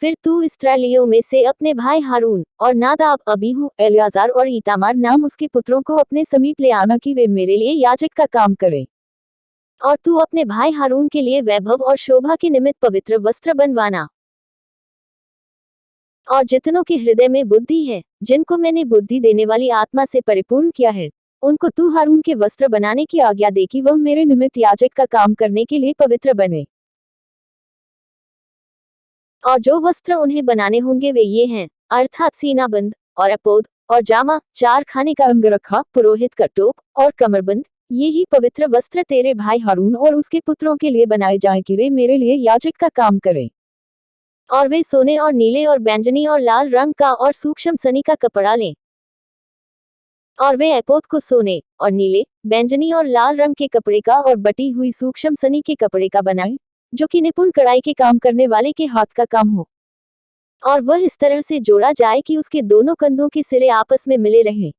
फिर तू इस्राएलियों में से अपने भाई हारून और नादाब, अबीहू, एलियाजार और ईतामार नाम उसके पुत्रों को अपने समीप ले आना कि वे मेरे लिए याजक का काम करें। और तू अपने भाई हारून के लिए वैभव और शोभा के निमित्त पवित्र वस्त्र बनवाना। और जितनों के हृदय में बुद्धि है, जिनको मैंने बुद्धि देने वाली आत्मा से परिपूर्ण किया है, उनको तू हारून के वस्त्र बनाने की आज्ञा दे कि वह मेरे निमित्त याजक का काम करने के लिए पवित्र बने। और जो वस्त्र उन्हें बनाने होंगे वे ये हैं, अर्थात सीनाबंद और अपोद और जामा, 4 खाने का अंगरखा, पुरोहित का टोप और कमरबंद। ये ही पवित्र वस्त्र तेरे भाई हारून और उसके पुत्रों के लिए बनाए जाएं कि वे मेरे लिए याजक का काम करें। और वे सोने और नीले और बैंगनी और लाल रंग का और सूक्ष्म सनी का कपड़ा लें। और वे एपोद को सोने और नीले, बैंगनी और लाल रंग के कपड़े का और बटी हुई सूक्ष्म सनी के कपड़े का बनाएं, जो कि निपुण कढ़ाई के काम करने वाले के हाथ का काम हो। और वह इस तरह से जोड़ा जाए कि उसके दोनों कंधों के सिरे आपस में मिले रहें।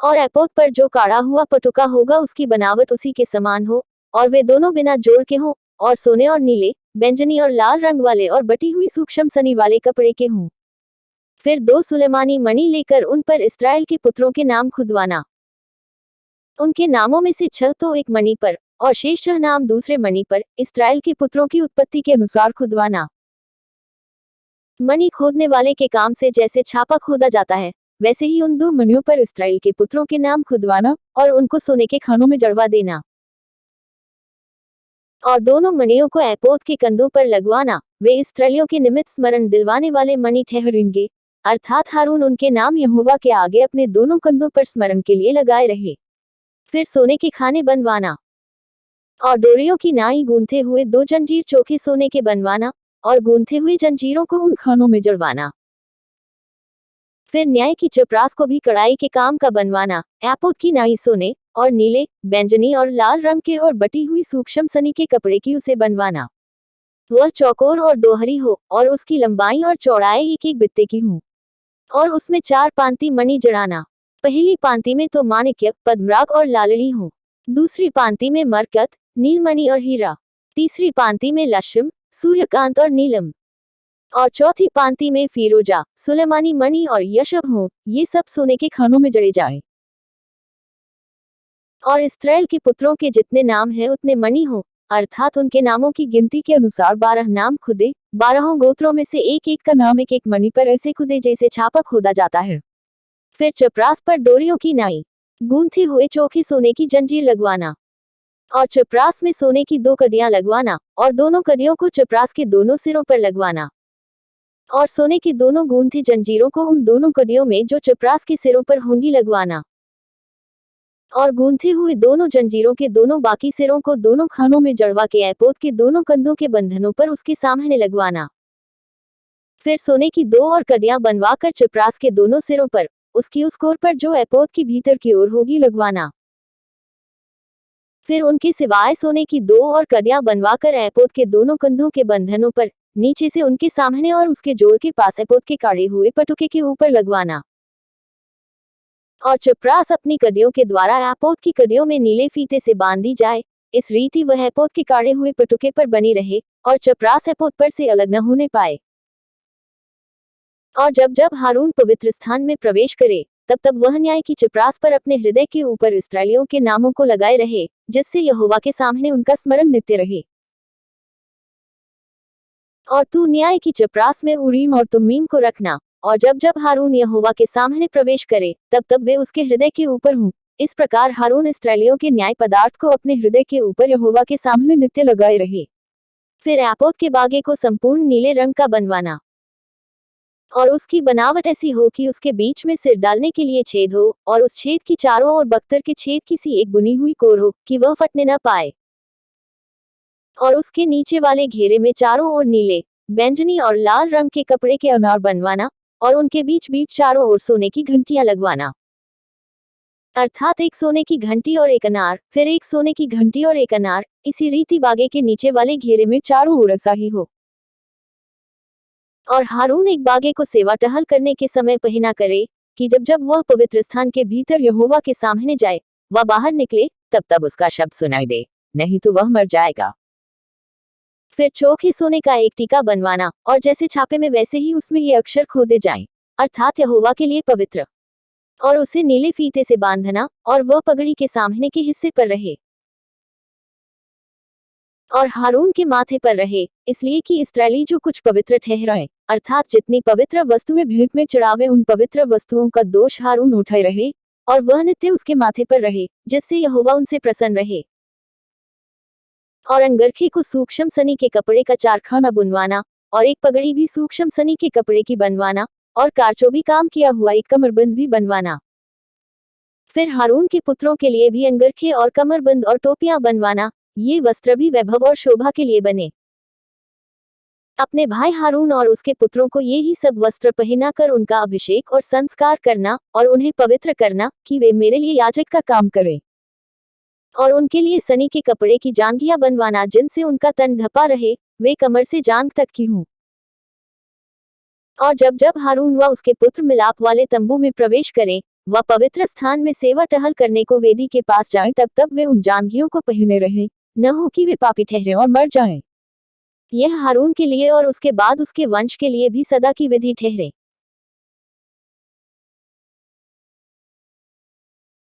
और एपोद पर जो काढ़ा हुआ पटुका होगा उसकी बनावट उसी के समान हो, और वे दोनों बिना जोड़ के हों, और सोने और नीले, बैंगनी और लाल रंग वाले और बटी हुई सूक्ष्म सनी वाले कपड़े के हों। फिर 2 सुलेमानी मणि लेकर उन पर इस्राएल के पुत्रों के नाम खुदवाना। उनके नामों में से 6 तो एक मणि पर और शेष 6 नाम दूसरे मणि पर इस्राएल के पुत्रों की उत्पत्ति के अनुसार खुदवाना। मणि खोदने वाले के काम से जैसे छापा खोदा जाता है, वैसे ही उन 2 मणियों पर इस्राएल के पुत्रों के नाम खुदवाना और उनको सोने के खानों में जड़वा देना। और दोनों मणियों को एपोद के कंधों पर लगवाना। वे इस्राएलियों के निमित्त स्मरण दिलवाने वाले मणि ठहरेंगे, अर्थात हारून उनके नाम यहोवा के आगे अपने दोनों कंधों पर स्मरण के लिए लगाए रहे। फिर सोने के खाने बनवाना। और डोरियों की नाई गूंथे हुए 2 जंजीर चोखे सोने के बनवाना, और गूंथे हुए जंजीरों को उन खानों में जड़वाना। फिर न्याय की चपरास को भी कढ़ाई के काम का बनवाना। एपोद की नाई सोने और नीले, बैंगनी और लाल रंग के और बटी हुई सूक्ष्म सनी के कपड़े की उसे बनवाना। वह चौकोर और दोहरी हो, और उसकी लंबाई और चौड़ाई 1-1 बित्ते की हो, और उसमें 4 पांति मणि जड़ाना। पहली पांति में तो माणिक्य, पद्मराग और लालड़ी हो, दूसरी पांति में मरकत, नीलमणि और हीरा, तीसरी पांति में लक्ष्म, सूर्यकांत और नीलम, और चौथी पांति में फीरोजा, सुलेमानी मणि और यशब हो। ये सब सोने के खानों में जड़े जाएं। और इस्राएल के पुत्रों के जितने नाम हैं उतने मणि हो, अर्थात उनके नामों की गिनती के अनुसार 12 नाम खुदे। 12 गोत्रों में से एक एक का नाम एक एक मणि पर ऐसे खुदे जैसे छापा खोदा जाता है। फिर चपरास पर डोरियों की नाई, गूंथे हुए चोखे सोने की जंजीर लगवाना, और चपरास में सोने की 2 कड़ियां लगवाना, और दोनों कड़ियों को चपरास के दोनों सिरों पर लगवाना। और सोने की दोनों गूंथी जंजीरों को उन दोनों कड़ियों में जो चपरास के सिरों पर होंगी लगवाना। और गूंथे हुए दोनों जंजीरों के दोनों बाकी सिरों को दोनों खानों में जड़वा के एपोद के दोनों कंधों के बंधनों पर उसके सामने लगवाना। फिर सोने की 2 और कड़ियां बनवाकर चपरास के दोनों सिरों पर, उसकी उस कोर पर जो एपोद की भीतर की ओर होगी लगवाना। फिर उनके सिवाय सोने की 2 और कड़ियां बनवाकर एपोद के दोनों कंधों के बंधनों पर, नीचे से उनके सामने और उसके जोड़ के पास एपोद के काढ़े हुए पटुके के ऊपर लगवाना। और चपरास अपनी कड़ियों के द्वारा एपोद की कड़ियों में नीले फीते से बांधी जाए, इस रीति वह एपोद के काढ़े हुए पटुके पर बनी रहे, और चपरास एपोद पर से अलग न होने पाए। और जब जब हारून पवित्र स्थान में प्रवेश करे, तब तब वह न्याय की चपरास पर अपने हृदय के ऊपर इस्राएलियों के नामों को लगाए रहे, जिससे यहोवा के सामने उनका स्मरण नित्य रहे। और तू न्याय की चपरास में उरीम और तुम्मीम को रखना, और जब जब हारून यहोवा के सामने प्रवेश करे, तब तब वे उसके हृदय के ऊपर हों। इस प्रकार हारून इस्राएलियों के न्याय पदार्थ को अपने हृदय के ऊपर यहोवा के सामने नित्य लगाए रहे। फिर एपोद के बागे को संपूर्ण नीले रंग का बनवाना, और उसकी बनावट ऐसी हो कि उसके बीच में सिर डालने के लिए छेद हो, और उस छेद की चारों ओर बख्तर के छेद की सी एक बुनी हुई कोर हो, कि वह फटने न पाए। और उसके नीचे वाले घेरे में चारों ओर नीले, बैंगनी और लाल रंग के कपड़े के अनार बनवाना, और उनके बीच बीच चारों ओर सोने की घंटियां लगवाना, अर्थात एक सोने की घंटी और एक अनार, फिर एक सोने की घंटी और एक अनार। इसी रीति बागे के नीचे वाले घेरे में चारों ओर ऐसा ही हो। और हारून एक बागे को सेवा टहल करने के समय पहना करे, कि जब जब वह पवित्र स्थान के भीतर यहोवा के सामने जाए, वह बाहर निकले, तब तब उसका शब्द सुनाई दे, नहीं तो वह मर जाएगा। फिर चोखे सोने का एक टीका बनवाना, और जैसे छापे में वैसे ही उसमें ये अक्षर खोदे जाएं, अर्थात यहोवा के लिए पवित्र, और उसे नीले फीते से बांधना, और वह पगड़ी के सामने के हिस्से पर रहे और हारून के माथे पर रहे, इसलिए कि इस्राएली जो कुछ पवित्र ठहराए, अर्थात जितनी पवित्र वस्तुएं भेंट में चढ़ावे, उन पवित्र वस्तुओं का दोष हारून उठाए रहे, और वह नित्य उसके माथे पर रहे, जिससे यहोवा उनसे प्रसन्न रहे। और अंगरखे को सूक्ष्म सनी के कपड़े का चारखाना बुनवाना, और एक पगड़ी भी सूक्ष्म सनी के कपड़े की बनवाना, और कारचोबी काम किया हुआ एक कमरबंद भी बनवाना। फिर हारून के पुत्रों के लिए भी अंगरखे और कमरबंद और टोपियां बनवाना, ये वस्त्र भी वैभव और शोभा के लिए बने। अपने भाई हारून और उसके पुत्रों को ये ही सब वस्त्र पहनाकर उनका अभिषेक और संस्कार करना, और उन्हें पवित्र करना, कि वे मेरे लिए याजक का काम करें। और उनके लिए सनी के कपड़े की जांघियां बनवाना, जिनसे उनका तन ढपा रहे, वे कमर से जांघ तक की हों। और जब जब हारून व उसके पुत्र मिलाप वाले तंबू में प्रवेश करें, व पवित्र स्थान में सेवा टहल करने को वेदी के पास जाएं, तब तब वे उन जांघियों को पहने रहें, न हो कि वे पापी ठहरे और मर जाएं। यह हारून के लिए और उसके बाद उसके वंश के लिए भी सदा की विधि ठहरे।